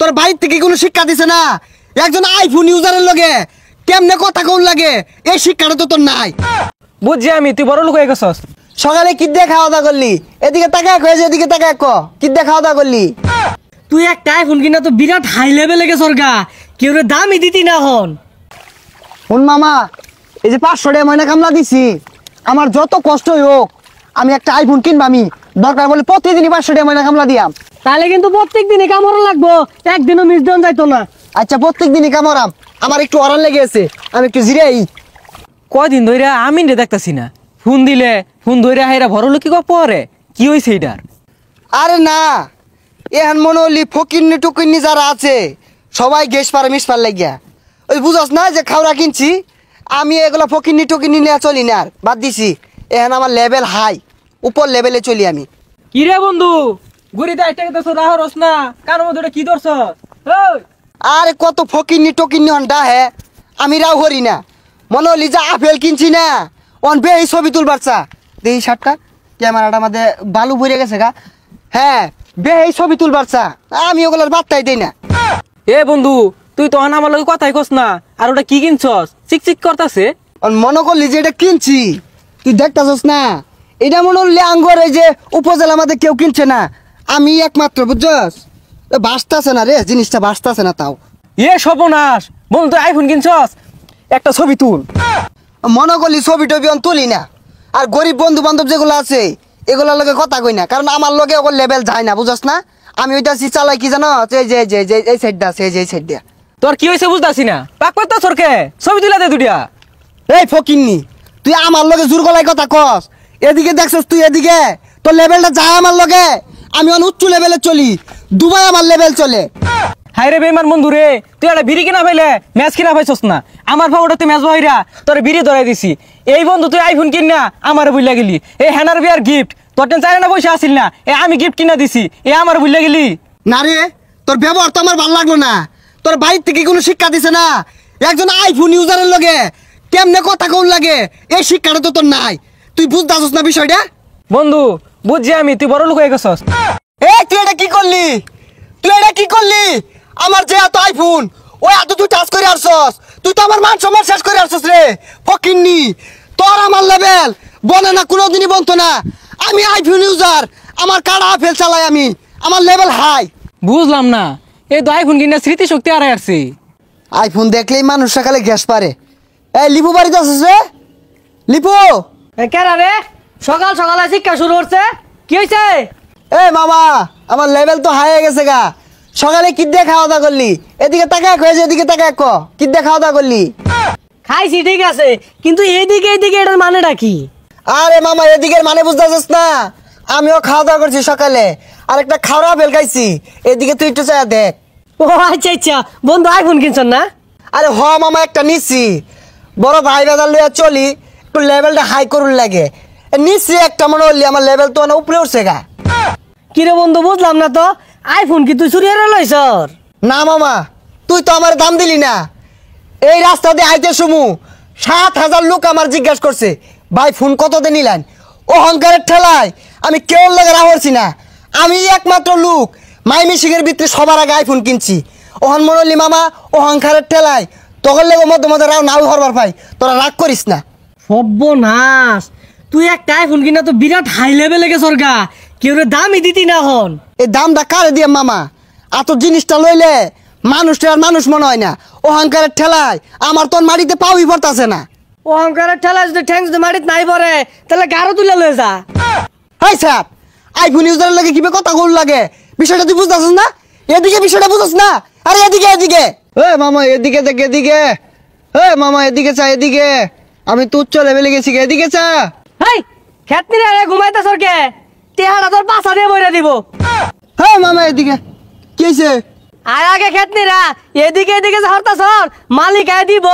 তোর বাইর থেকে কোনো শিক্ষা দিছে না? একজন আইফোন ইউজারের লগে কেমনে কথা কোন লাগে এই শিক্ষাটা তো তোর নাই। বুঝছি আমি, তুই বড় লোক হয়ে গেছস। সকালে কি দিয়ে খাওয়া দাওয়া করলি? এদিকে তাকায় কয়েছে, এদিকে তাকায় ক কি দিয়ে খাওয়া দাওয়া করলি? তুই একটা আইফোন কিনা তো বিরাট হাই লেভেলে গেছর গা, কেউ দামই দিতি না হন। শুন মামা, এই যে 500 টাকা ময়না কামলা দিছি, আমার যত কষ্টই হোক আমি একটা আইফোন কিনবা। আমি দরকার বলে প্রতিদিনই 500 টাকা ময়না কামলা দিয়াম। তাহলে কিন্তু প্রত্যেক দিনই কামড় লাগবো, একদিনও মিস দেন যাইতো না। আচ্ছা প্রত্যেক দিনই কামড়াম, আমার একটু অরান লেগে আছে, আমি একটু জিরাই। কয়দিন ধরে আমি দেখতাছি না, ফোন দিলে ফোন ধরে হাইরা বড় লোক কি পরে কি হয়েছে এটার? আরে না, এখন মনে হলি ফকিন্নি টুকিন্নি যারা আছে সবাই গেস পারে মিস পার লাগিয়া। ওই বুঝস না যে খাওয়া কিনছি, আমি এগুলো ফকিন্নি টুকিন্নি নিয়ে চলি না, আর বাদ দিছি। এখন আমার লেভেল হাই, উপর লেভেলে চলি আমি। কি রে বন্ধু, গুড়িতে একটা কথা রাহরস না, কার মধ্যে কি ধরছ? আরে কত ফকিন্নি টকিন্নি হন্ডা হে, আমি রাও হরি না। মনে হলি যে আপেল কিনছি না, অন বে এই ছবি তুলবার চা দেই শার্টটা ক্যামেরাটা আমাদের বালু ভরে গেছে গা। হ্যাঁ বে এই ছবি তুলবার চা, আমি ওগুলোর বার্তাই দেই না। এ বন্ধু, তুই তো আমার লগে কথাই কস না, আর ওটা কি কিনছস? চিকচিক করতাছে। মনে করলি যে এটা কিনছি, তুই দেখতাছস না? এটা মনে হলি আঙ্গর এই যে উপজেলা আমাদের কেউ কিনছে না, আমি একমাত্র, বুঝছস? বাঁচতাছে না রে, জিনিসটা বাঁচতাছে না। তাও এ সর্বনাশ বন্ধু, তুই আইফোন কিনছস, একটা ছবি তুল। মনে করলি ছবি টবি তুলি না, আর গরিব বন্ধু বান্ধব যেগুলো আছে এগুলোর লগে কথা কই না, কারণ আমার লগে ওর লেভেল যায় না, বুঝছস না? আমি ওইটা চালাই কি জানো, এই যে এই সাইডটা আছে, এই যে এই সাইডটা। তোর কি হয়েছে বুঝতাছি না, পাক পাক সরকে ছবি তুলা দে দুটিয়া। এই ফকিন্নি, তুই আমার লগে জোর গলায় কথা কস। এদিকে দেখছস তুই, এদিকে তোর লেভেলটা যায় আমার লগে। আমি অন উচ্চ লেভেলে চলি, দুবাই আমার লেভেল চলে। হাই রে বেমান বন্ধু রে, তুই একটা বিড়ি কিনা পাইলে ম্যাচ কিনা পাইছস না। আমার ভাবটা তুই ম্যাচ ভাইরা তোর বিড়ি ধরাই দিছি। এই বন্ধু তুই আইফোন কিন না আমার বুঝলা গেলি। এই হ্যানার বিয়ার গিফট তোর টেন চাই না পয়সা আসিল না, এ আমি গিফট কিনা দিছি, এ আমার বুঝলা গেলি। না রে, তোর ব্যবহার তো আমার ভালো লাগলো না। তোর বাইর থেকে কোনো শিক্ষা দিছে না? একজন আইফোন ইউজারের লগে কেমনে কথা কোন লাগে এই শিক্ষাটা তো তোর নাই। তুই বুঝতাছস না বিষয়টা? বন্ধু বুঝছি আমি, তুই বড় লোক হয়ে গেছস। এই তুই এটা কি করলি? তুই এটা কি করলি? আমার যে এত আইফোন, ওই এত তুই টাচ করে আসছস, তুই তো আমার মান সম্মান শেষ করে আসছস রে ফকিন্নি। তোর আমার লেভেল বনে না, কোনোদিনই বলতো না। আমি আইফোন ইউজার, আমার কাড়া আপেল চালাই আমি, আমার লেভেল হাই। বুঝলাম না, এই তো আইফোন কিনা স্মৃতি শক্তি আর আসছে। আইফোন দেখলেই মানুষ সকালে গ্যাস পারে। এই লিপু বাড়িতে আসছিস রে? লিপু কেরা রে, সকাল সকালে শিক্ষা শুরু করছে, কি হয়েছে? এ মামা, আমার লেভেল তো হাই হয়ে গেছে গা। সকালে কি দিয়ে খাওয়া দাওয়া করলি? এদিকে তাকায় কয়েছে, এদিকে তাকায় ক কি দিয়ে খাওয়া দাওয়া করলি? খাইছি ঠিক আছে, কিন্তু এইদিকে এটার মানেটা কি? আরে মামা, এদিকের মানে বুঝতেছিস না? আমিও খাওয়া দাওয়া করছি সকালে, আর একটা খাওয়া বেল খাইছি। এদিকে তুই একটু চাই দেখ। ও আচ্ছা আচ্ছা, বন্ধু আইফোন কিনছেন না? আরে হ মামা, একটা নিচ্ছি, বড় ভাই বাজার লইয়া চলি, একটু লেভেলটা হাই করুন লাগে। নিচ্ছি একটা, মনে হলি আমার লেভেল তো উপরে উঠছে গা। কিরে বন্ধু, বুঝলাম না তো, আইফোন কি তুই চুরি করে লইছর? না মামা, তুই তো আমার দাম দিলি না। এই রাস্তা দিয়ে আইতে সমু 7,000 লোক আমার জিজ্ঞাসা করছে, ভাই ফোন কত দিয়ে নিলেন? অহংকারের ঠেলায় আমি কেউ লাগে রাহরছি না। আমি একমাত্র লোক মাই মিশিংয়ের ভিতরে সবার আগে আইফোন কিনছি। ওহন মনলি মামা, অহংকারের ঠেলায় তখন লেগে মধ্যে মধ্যে রাও নাও হরবার পাই। তোরা রাগ করিস না। সর্বনাশ, তুই একটা আইফোন কিনা তো বিরাট হাই লেভেলে গেছর গা, কেউ দামই দিতি না হন। এই দামটা কারে দিয়ে মামা? এত জিনিসটা লইলে মানুষটা আর মানুষ মনে হয় না। অহংকারের ঠেলায় আমার তোর মাটিতে পাউই পড়তাছে না। অহংকারের ঠেলা যদি ঠ্যাং যদি মাটিতে নাই পড়ে, তাহলে গাড়ো তুলে লয়ে যা। হাই স্যার, আইফোন ইউজারের লাগে কিভাবে কথা বল লাগে, বিষয়টা তুই বুঝতেছিস না? এদিকে বিষয়টা বুঝছ না? আরে এদিকে এদিকে, এ মামা এদিকে দেখ, এদিকে। এ মামা এদিকে চা, এদিকে। আমি তুচ্ছ লেভেলে গেছি, এদিকে চা। হেই খেতনি রে, ঘুমাইতে সরকে তেহারা তোর পাশা দিয়ে বইরা দিব। হ্যাঁ মামা এদিকে, কি হয়েছে? আর আগে খেতনি রা, এদিকে এদিকে হরতা সর, মালিক আয় দিব।